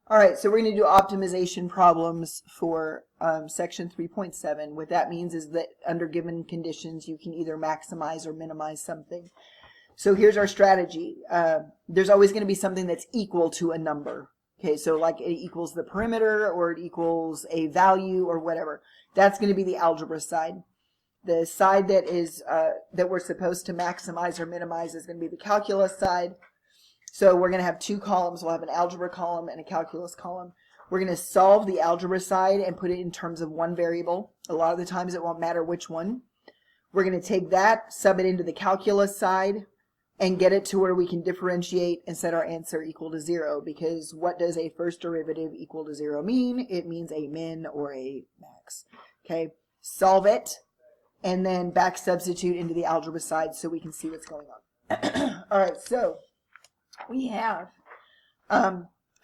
All right, so we're going to do optimization problems for section 3.7. What that means is that under given conditions, you can either maximize or minimize something. So here's our strategy. There's always going to be something that's equal to a number. Okay, so like it equals the perimeter or it equals a value or whatever. That's going to be the algebra side. The side that is that we're supposed to maximize or minimize is going to be the calculus side. So we're going to have two columns. We'll have an algebra column and a calculus column. We're going to solve the algebra side and put it in terms of one variable. A lot of the times it won't matter which one. We're going to take that, sub it into the calculus side, and get it to where we can differentiate and set our answer equal to 0. Because what does a first derivative equal to 0 mean? It means a min or a max. Okay, solve it, and then back substitute into the algebra side so we can see what's going on. All right, so we have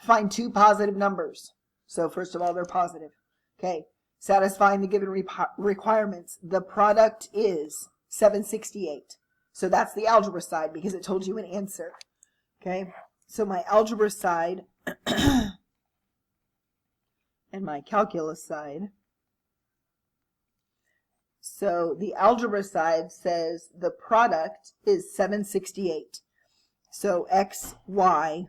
find two positive numbers. So first of all, they're positive. Okay, satisfying the given requirements. The product is 768. So that's the algebra side because it told you an answer. Okay, so my algebra side and my calculus side. So the algebra side says the product is 768. So x, y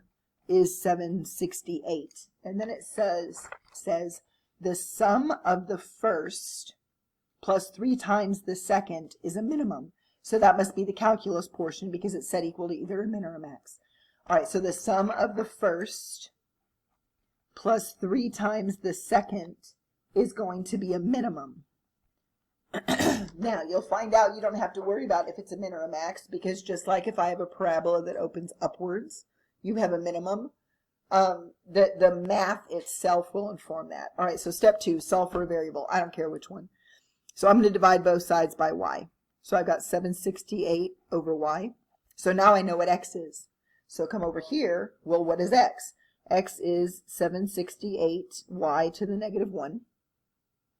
is 768. And then it says the sum of the first plus 3 times the second is a minimum. So that must be the calculus portion because it's set equal to either a min or a max. All right, so the sum of the first plus 3 times the second is going to be a minimum. Now, you'll find out you don't have to worry about if it's a min or a max because just like if I have a parabola that opens upwards, you have a minimum. The math itself will inform that. All right, so step 2, solve for a variable. I don't care which one. So I'm going to divide both sides by y. So I've got 768 over y. So now I know what x is. So come over here. Well, what is x? X is 768 y to the negative 1.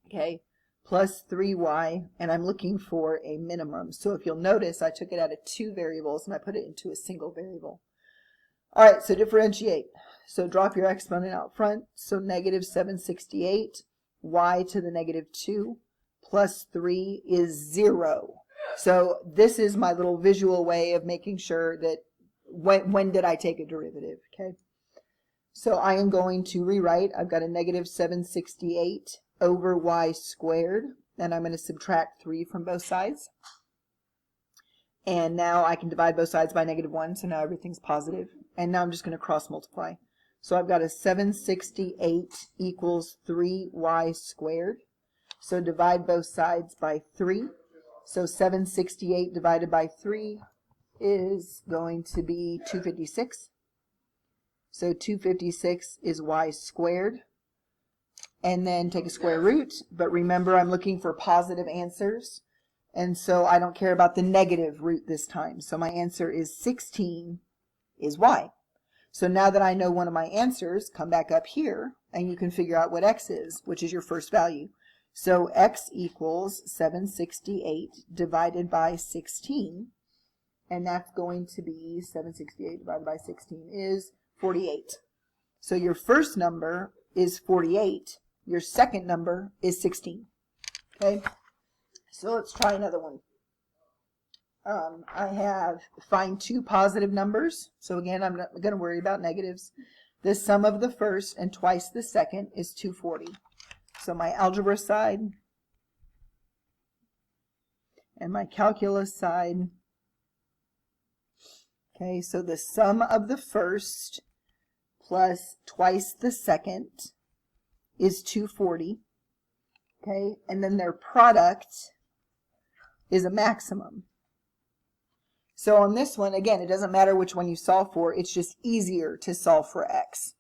Okay. Plus 3y, and I'm looking for a minimum. So if you'll notice, I took it out of 2 variables and I put it into a single variable. All right, so differentiate. So drop your exponent out front. So negative 768, y to the negative 2, plus 3 is 0. So this is my little visual way of making sure that when did I take a derivative, okay? So I am going to rewrite. I've got a negative 768 over y squared, and I'm going to subtract 3 from both sides. And now I can divide both sides by negative 1, so now everything's positive. And now I'm just going to cross multiply. So I've got a 768 equals 3y squared. So divide both sides by 3. So 768 divided by 3 is going to be 256. So 256 is y squared. And then take a square root, but remember I'm looking for positive answers, and so I don't care about the negative root this time. So my answer is 16 is y. So now that I know one of my answers, come back up here, and you can figure out what x is, which is your first value. So x equals 768 divided by 16, and that's going to be 768 divided by 16 is 48. So your first number is 48. Your second number is 16. Okay, so let's try another one. I have find 2 positive numbers. So again, I'm not going to worry about negatives. The sum of the first and twice the second is 240. So my algebra side and my calculus side. Okay, so the sum of the first plus twice the second is 240, okay, and then their product is a maximum. So on this one, again, it doesn't matter which one you solve for, it's just easier to solve for x.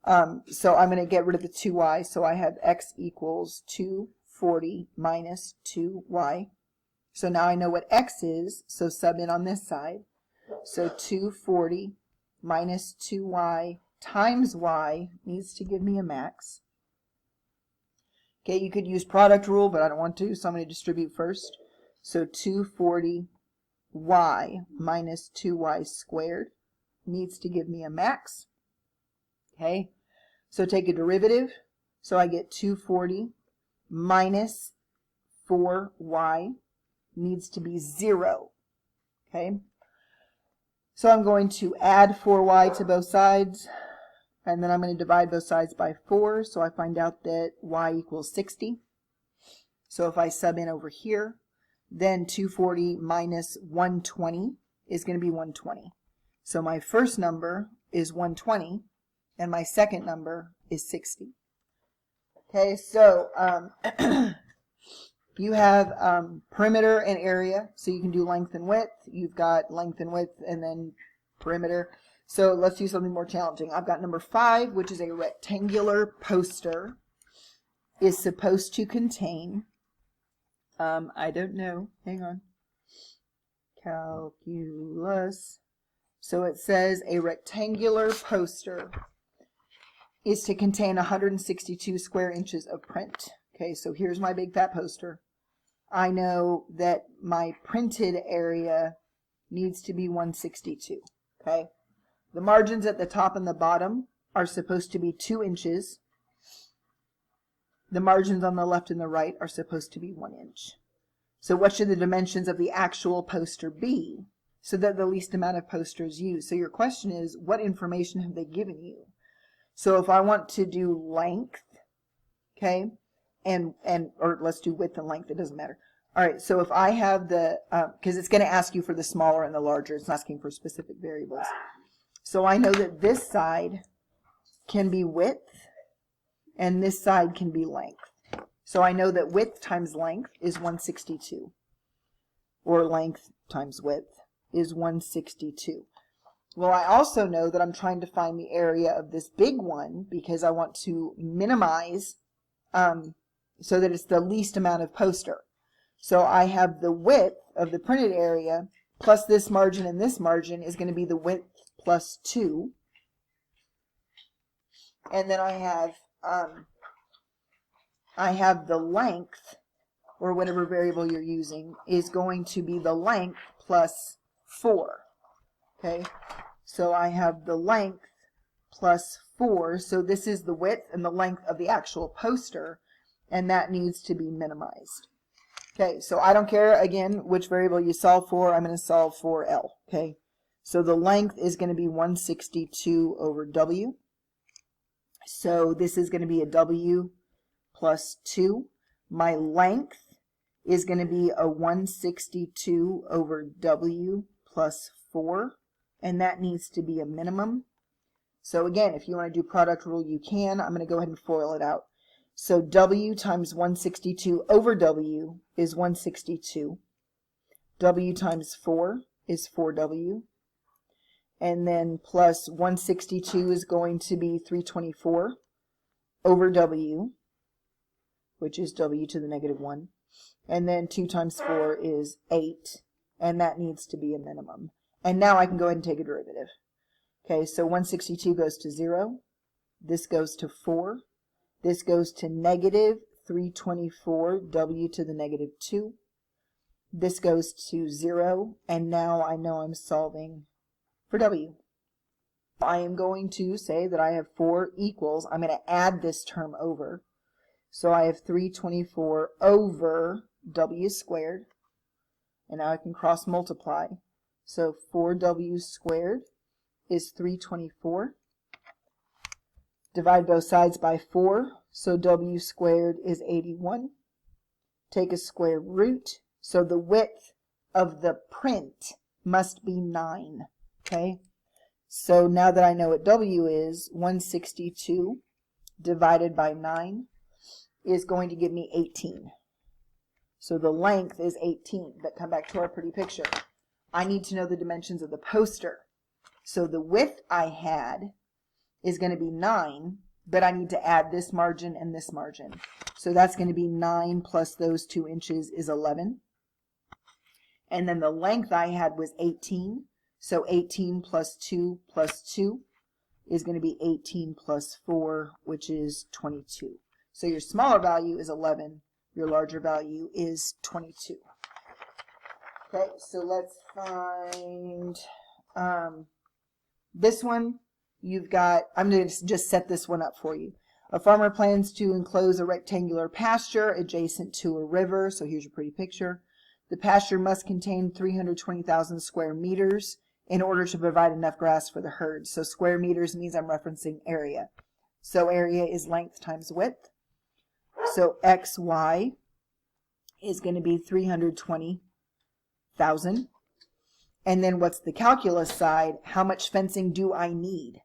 So I'm going to get rid of the 2y, so I have x equals 240 minus 2y. So now I know what x is, so sub in on this side. So 240 minus 2y times y needs to give me a max. Okay, you could use product rule, but I don't want to, so I'm going to distribute first. So 240y minus 2y squared needs to give me a max. Okay, So take a derivative. So I get 240 minus 4y needs to be 0. Okay? So I'm going to add 4y to both sides, and then I'm going to divide both sides by 4, so I find out that y equals 60. So if I sub in over here, then 240 minus 120 is going to be 120. So my first number is 120, and my second number is 60. Okay, so you have perimeter and area, so you can do length and width. You've got length and width and then perimeter. So let's do something more challenging. I've got number 5, which is a rectangular poster, is supposed to contain, I don't know, hang on, calculus. So it says a rectangular poster is to contain 162 square inches of print. Okay, so here's my big fat poster. I know that my printed area needs to be 162. Okay, the margins at the top and the bottom are supposed to be 2 inches. The margins on the left and the right are supposed to be 1 inch. So what should the dimensions of the actual poster be so that the least amount of poster is used? So your question is, what information have they given you? So if I want to do length, okay, or let's do width and length, it doesn't matter. All right, so if I have the, because it's going to ask you for the smaller and the larger, it's not asking for specific variables. So I know that this side can be width and this side can be length. So I know that width times length is 162, or length times width is 162. Well, I also know that I'm trying to find the area of this big one because I want to minimize so that it's the least amount of poster. So I have the width of the printed area plus this margin and this margin is going to be the width plus 2. And then I have the length, or whatever variable you're using, is going to be the length plus 4. Okay, so I have the length plus 4, so this is the width and the length of the actual poster, and that needs to be minimized. Okay, so I don't care, again, which variable you solve for, I'm going to solve for L. Okay, so the length is going to be 162 over W. So this is going to be a W plus 2. My length is going to be a 162 over W plus 4. And that needs to be a minimum. So again, if you want to do product rule, you can. I'm going to go ahead and FOIL it out. So W times 162 over W is 162. W times 4 is 4W. And then plus 162 is going to be 324 over W, which is W to the negative 1. And then 2 times 4 is 8. And that needs to be a minimum. And now I can go ahead and take a derivative. Okay, so 162 goes to 0. This goes to 4. This goes to negative 324 W to the negative 2. This goes to 0. And now I know I'm solving for W. I am going to say that I have 4 equals. I'm going to add this term over. So I have 324 over W squared. And now I can cross multiply. So 4W squared is 324. Divide both sides by 4. So W squared is 81. Take a square root. So the width of the print must be 9. Okay? So now that I know what W is, 162 divided by 9 is going to give me 18. So the length is 18. But come back to our pretty picture. I need to know the dimensions of the poster. So the width I had is going to be 9, but I need to add this margin and this margin. So that's going to be 9 plus those 2 inches is 11. And then the length I had was 18. So 18 plus 2 is going to be 18 plus 4, which is 22. So your smaller value is 11. Your larger value is 22. Okay, so let's find this one. you've got, I'm going to just set this one up for you. A farmer plans to enclose a rectangular pasture adjacent to a river. So here's your pretty picture. The pasture must contain 320,000 square meters in order to provide enough grass for the herd. So square meters means I'm referencing area. So area is length times width. So XY is going to be 320,000. And then what's the calculus side? How much fencing do I need?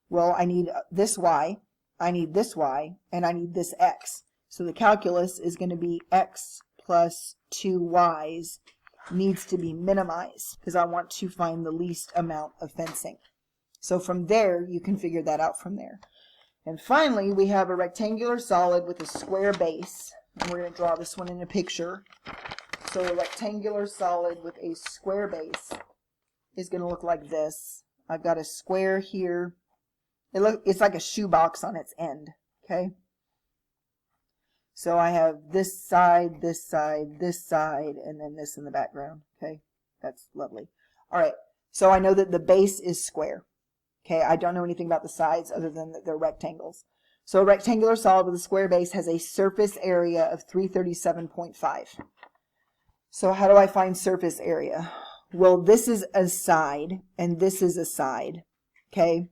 Well, I need this Y, I need this Y, and I need this X. So the calculus is going to be X plus 2 Y's needs to be minimized because I want to find the least amount of fencing. So from there, you can figure that out from there. And finally, we have a rectangular solid with a square base. And we're going to draw this one in a picture. So a rectangular solid with a square base is going to look like this. I've got a square here. It's like a shoebox on its end. Okay. So I have this side, this side, this side, and then this in the background. Okay. That's lovely. All right. So I know that the base is square. Okay, I don't know anything about the sides other than that they're rectangles. So a rectangular solid with a square base has a surface area of 337.5. So how do I find surface area? Well, this is a side, and this is a side, okay?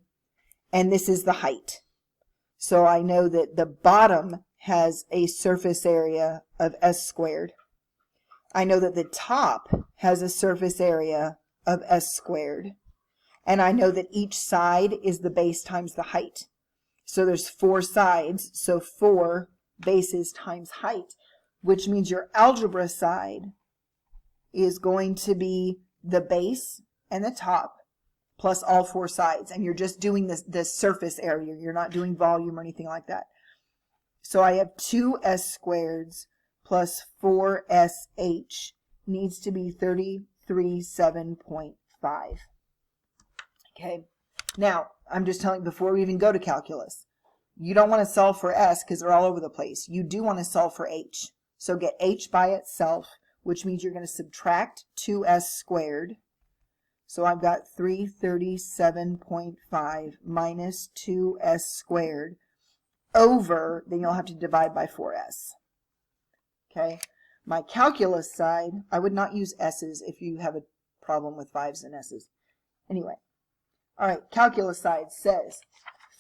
And this is the height. So I know that the bottom has a surface area of S squared. I know that the top has a surface area of S squared. And I know that each side is the base times the height. So there's 4 sides, so 4 bases times height, which means your algebra side is going to be the base and the top plus all 4 sides. And you're just doing the surface area. You're not doing volume or anything like that. So I have 2s squareds plus 4sh needs to be 337.5. Okay, now I'm just telling you before we even go to calculus, you don't want to solve for s because they're all over the place. You do want to solve for h. So get h by itself, which means you're going to subtract 2s squared. So I've got 337.5 minus 2s squared over, then you'll have to divide by 4s. Okay, my calculus side, I would not use s's if you have a problem with 5's and s's. Anyway. All right, calculus side says,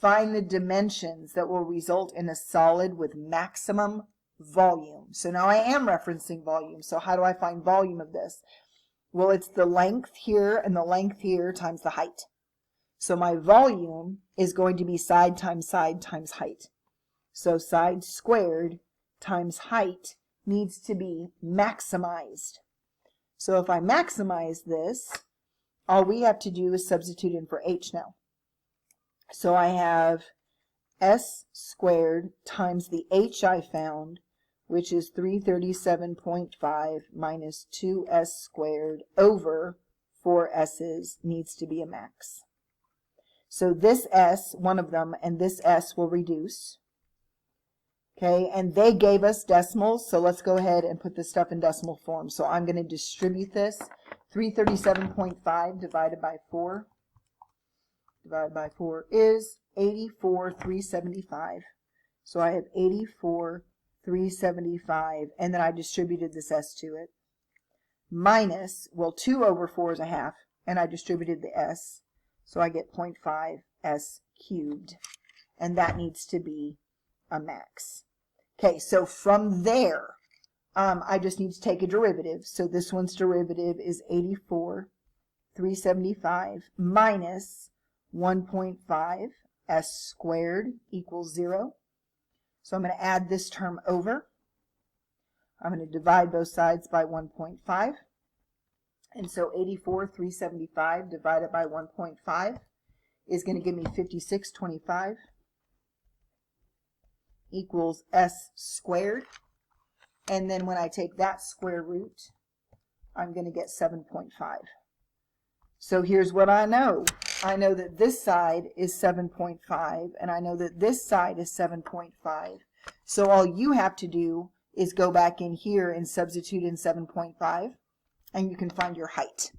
find the dimensions that will result in a solid with maximum volume. So now I am referencing volume. So how do I find volume of this? Well, it's the length here and the length here times the height. So my volume is going to be side times height. So side squared times height needs to be maximized. So if I maximize this, all we have to do is substitute in for h now. So I have s squared times the h I found, which is 337.5 minus 2s squared over 4 s's needs to be a max. So this s, one of them, and this s will reduce. Okay, and they gave us decimals, so let's go ahead and put this stuff in decimal form. So I'm going to distribute this. 337.5 divided by 4 is 84,375. So I have 84,375, and then I distributed this s to it. Minus, well, 2 over 4 is a half, and I distributed the s. So I get 0.5 s cubed, and that needs to be a max. Okay, so from there, I just need to take a derivative. So this one's derivative is 84,375 minus 1.5 s squared equals 0. So I'm going to add this term over. I'm going to divide both sides by 1.5. And so 84,375 divided by 1.5 is going to give me 5625 equals s squared. And then when I take that square root, I'm going to get 7.5. So here's what I know. I know that this side is 7.5, and I know that this side is 7.5. So all you have to do is go back in here and substitute in 7.5, and you can find your height.